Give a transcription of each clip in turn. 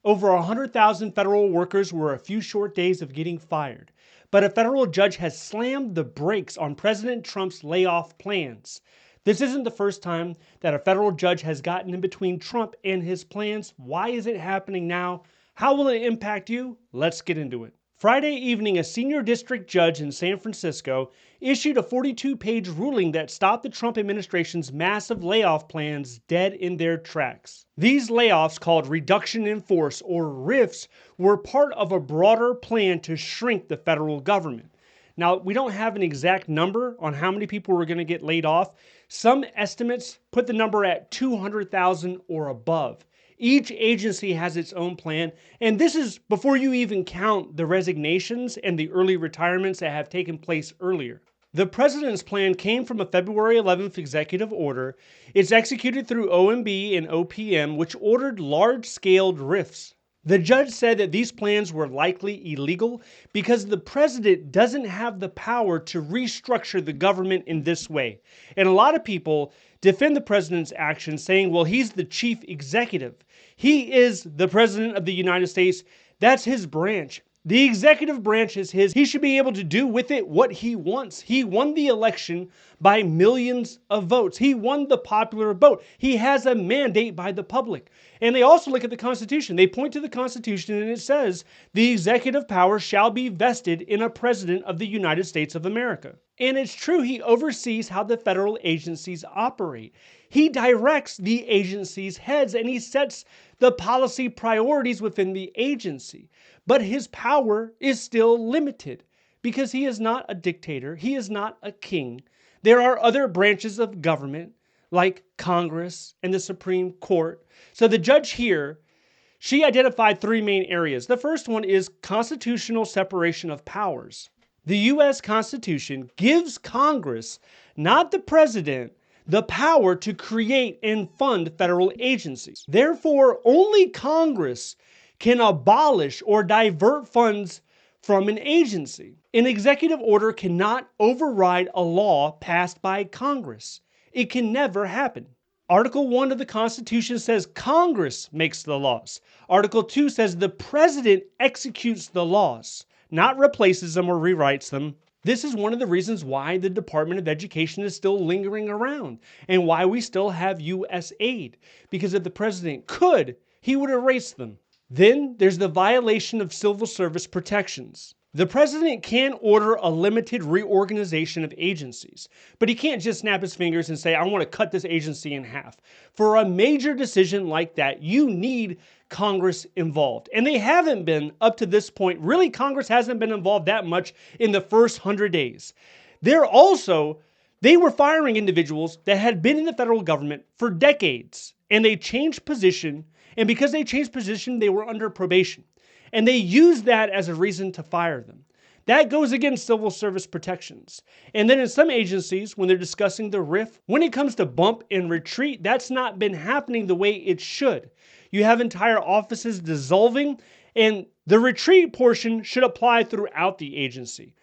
Over 100,000 federal workers were a few short days of getting fired. But a federal judge has slammed the brakes on President Trump's layoff plans. This isn't the first time that a federal judge has gotten in between Trump and his plans. Why is it happening now? How will it impact you? Let's get into it. Friday evening, a senior district judge in San Francisco issued a 42-page ruling that stopped the Trump administration's massive layoff plans dead in their tracks. These layoffs, called reduction in force or RIFs, were part of a broader plan to shrink the federal government. Now, we don't have an exact number on how many people were going to get laid off. Some estimates put the number at 200,000 or above. Each agency has its own plan, and this is before you even count the resignations and the early retirements that have taken place earlier. The president's plan came from a February 11th executive order. It's executed through OMB and OPM, which ordered large-scale RIFs. The judge said that these plans were likely illegal because the president doesn't have the power to restructure the government in this way. And a lot of people defend the president's actions, saying, well, he's the chief executive. He is the president of the United States. That's his branch. The executive branch is his. He should be able to do with it what he wants. He won the election by millions of votes. He won the popular vote. He has a mandate by the public. And they also look at the Constitution. They point to the Constitution and it says, the executive power shall be vested in a president of the United States of America. And it's true, he oversees how the federal agencies operate. He directs the agency's heads and he sets the policy priorities within the agency. But his power is still limited because he is not a dictator. He is not a king. There are other branches of government like Congress and the Supreme Court. So the judge here, she identified three main areas. The first one is constitutional separation of powers. The U.S. Constitution gives Congress, not the president, the power to create and fund federal agencies. Therefore, only Congress can abolish or divert funds from an agency. An executive order cannot override a law passed by Congress. It can never happen. Article 1 of the Constitution says Congress makes the laws. Article 2 says the president executes the laws, not replaces them or rewrites them. This is one of the reasons why the Department of Education is still lingering around and why we still have U.S. aid. Because if the president could, he would erase them. Then there's the violation of civil service protections. The president can order a limited reorganization of agencies, but he can't just snap his fingers and say, I want to cut this agency in half. For a major decision like that, you need Congress involved. And they haven't been up to this point. Really, Congress hasn't been involved that much in the first 100 days. They were firing individuals that had been in the federal government for decades, and they changed position. And because they changed position, they were under probation. And they used that as a reason to fire them. That goes against civil service protections. And then in some agencies, when they're discussing the RIF, when it comes to bump and retreat, that's not been happening the way it should. You have entire offices dissolving, and the retreat portion should apply throughout the agency.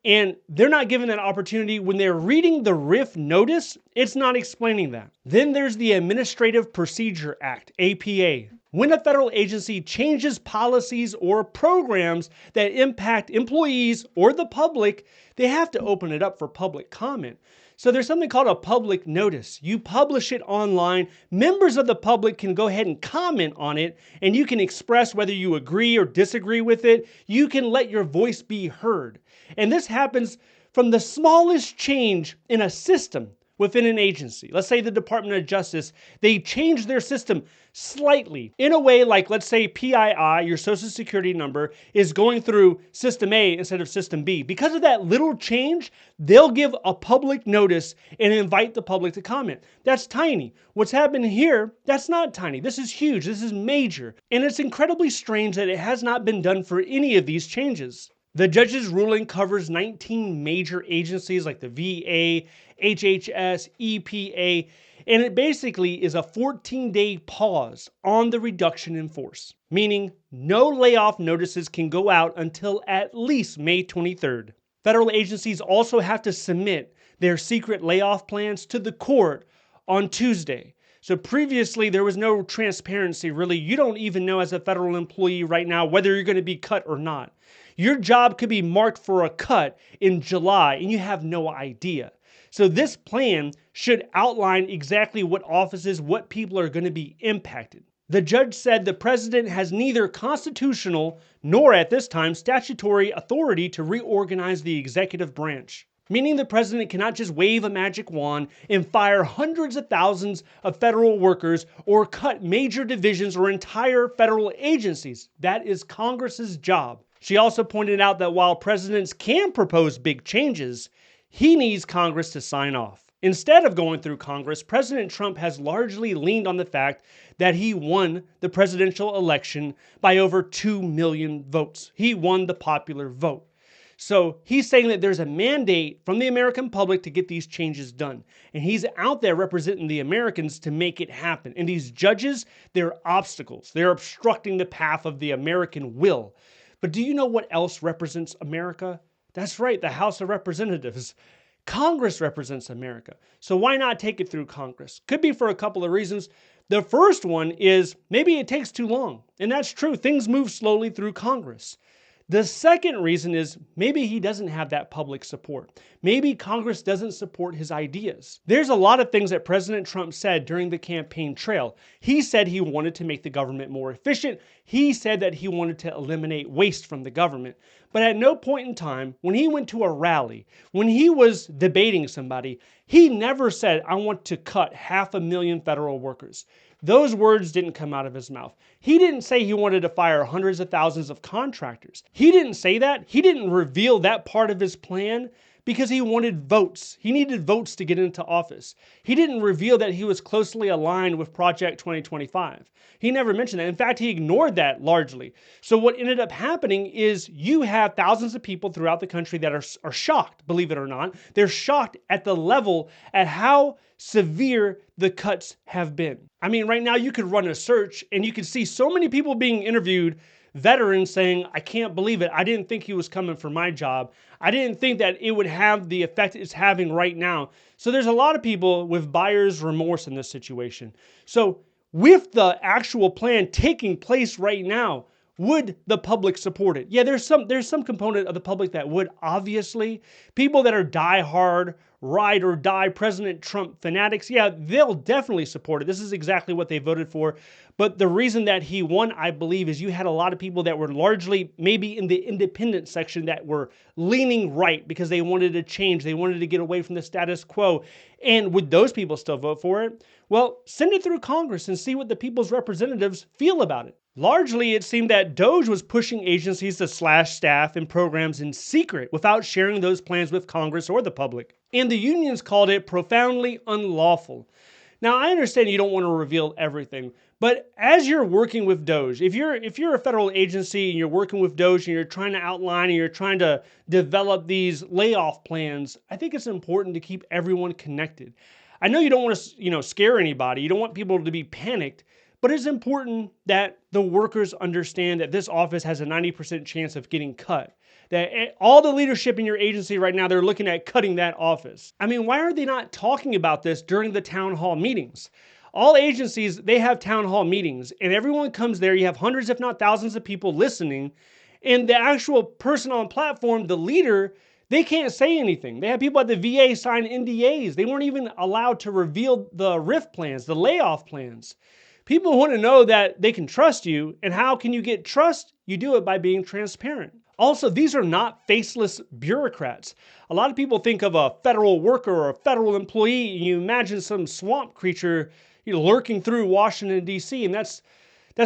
And they're not given that opportunity. When they're reading the RIF notice, it's not explaining that. Then there's the Administrative Procedure Act, APA. When a federal agency changes policies or programs that impact employees or the public, they have to open it up for public comment. So there's something called a public notice. You publish it online. Members of the public can go ahead and comment on it, and you can express whether you agree or disagree with it. You can let your voice be heard. And this happens from the smallest change in a system within an agency. Let's say the Department of Justice, they change their system slightly in a way like, let's say PII, your social security number, is going through system A instead of system B. Because of that little change, they'll give a public notice and invite the public to comment. That's tiny. What's happened here, that's not tiny. This is huge. This is major. And it's incredibly strange that it has not been done for any of these changes. The judge's ruling covers 19 major agencies like the VA, HHS, EPA, and it basically is a 14-day pause on the reduction in force, meaning no layoff notices can go out until at least May 23rd. Federal agencies also have to submit their secret layoff plans to the court on Tuesday. So previously, there was no transparency, really. You don't even know as a federal employee right now whether you're going to be cut or not. Your job could be marked for a cut in July, and you have no idea. So this plan should outline exactly what offices, what people are going to be impacted. The judge said the president has neither constitutional nor, at this time, statutory authority to reorganize the executive branch, meaning the president cannot just wave a magic wand and fire hundreds of thousands of federal workers or cut major divisions or entire federal agencies. That is Congress's job. She also pointed out that while presidents can propose big changes, he needs Congress to sign off. Instead of going through Congress, President Trump has largely leaned on the fact that he won the presidential election by over 2 million votes. He won the popular vote. So he's saying that there's a mandate from the American public to get these changes done. And he's out there representing the Americans to make it happen. And these judges, they're obstacles. They're obstructing the path of the American will. But do you know what else represents America? That's right, the House of Representatives. Congress represents America. So why not take it through Congress? Could be for a couple of reasons. The first one is maybe it takes too long. And that's true. Things move slowly through Congress. The second reason is maybe he doesn't have that public support. Maybe Congress doesn't support his ideas. There's a lot of things that President Trump said during the campaign trail. He said he wanted to make the government more efficient. He said that he wanted to eliminate waste from the government. But at no point in time, when he went to a rally, when he was debating somebody, he never said, I want to cut 500,000 federal workers. Those words didn't come out of his mouth. He didn't say he wanted to fire hundreds of thousands of contractors. He didn't say that. He didn't reveal that part of his plan because he wanted votes. He needed votes to get into office. He didn't reveal that he was closely aligned with Project 2025. He never mentioned that. In fact, he ignored that largely. So what ended up happening is you have thousands of people throughout the country that are shocked, believe it or not. They're shocked at the level, at how severe the cuts have been. I mean, right now you could run a search and you could see so many people being interviewed, veterans saying, I can't believe it. I didn't think he was coming for my job. I didn't think that it would have the effect it's having right now. So there's a lot of people with buyer's remorse in this situation. So with the actual plan taking place right now, would the public support it? Yeah, there's some component of the public that would, obviously. People that are diehard, ride or die President Trump fanatics, yeah, they'll definitely support it. This is exactly what they voted for. But the reason that he won, I believe, is you had a lot of people that were largely maybe in the independent section that were leaning right because they wanted to change. They wanted to get away from the status quo. And would those people still vote for it? Well, send it through Congress and see what the people's representatives feel about it. Largely, it seemed that DOJ was pushing agencies to slash staff and programs in secret without sharing those plans with Congress or the public. And the unions called it profoundly unlawful. Now, I understand you don't want to reveal everything, but as you're working with DOJ, if you're a federal agency and you're working with DOJ and you're trying to outline and you're trying to develop these layoff plans, I think it's important to keep everyone connected. I know you don't want to, scare anybody. You don't want people to be panicked. But it's important that the workers understand that this office has a 90% chance of getting cut. That all the leadership in your agency right now, they're looking at cutting that office. I mean, why are they not talking about this during the town hall meetings? All agencies, they have town hall meetings, and everyone comes there. You have hundreds, if not thousands of people listening. And the actual person on platform, the leader, they can't say anything. They have people at the VA sign NDAs. They weren't even allowed to reveal the RIF plans, the layoff plans. People want to know that they can trust you, and how can you get trust? You do it by being transparent. Also, these are not faceless bureaucrats. A lot of people think of a federal worker or a federal employee, and you imagine some swamp creature lurking through Washington, D.C., and that's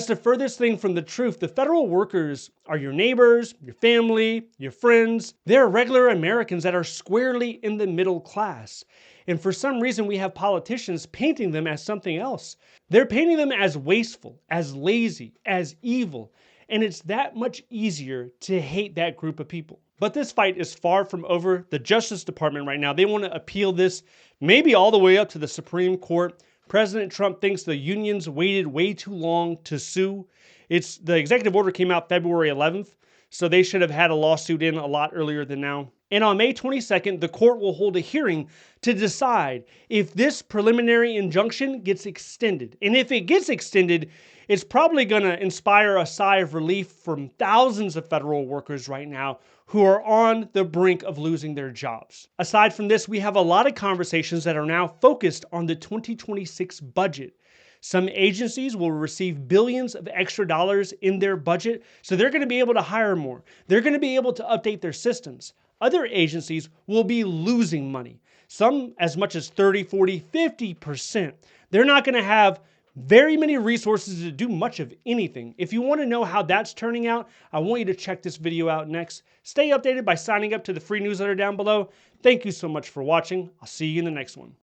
the furthest thing from the truth. The federal workers are your neighbors, your family, your friends. They're regular Americans that are squarely in the middle class. And for some reason, we have politicians painting them as something else. They're painting them as wasteful, as lazy, as evil. And it's that much easier to hate that group of people. But this fight is far from over. The Justice Department right now, they want to appeal this maybe all the way up to the Supreme Court. President Trump thinks the unions waited way too long to sue. The executive order came out February 11th. so they should have had a lawsuit in a lot earlier than now. And on May 22nd, the court will hold a hearing to decide if this preliminary injunction gets extended. And if it gets extended, it's probably going to inspire a sigh of relief from thousands of federal workers right now who are on the brink of losing their jobs. Aside from this, we have a lot of conversations that are now focused on the 2026 budget. Some agencies will receive billions of extra dollars in their budget, so they're going to be able to hire more. They're going to be able to update their systems. Other agencies will be losing money, some as much as 30, 40, 50%. They're not going to have very many resources to do much of anything. If you want to know how that's turning out, I want you to check this video out next. Stay updated by signing up to the free newsletter down below. Thank you so much for watching. I'll see you in the next one.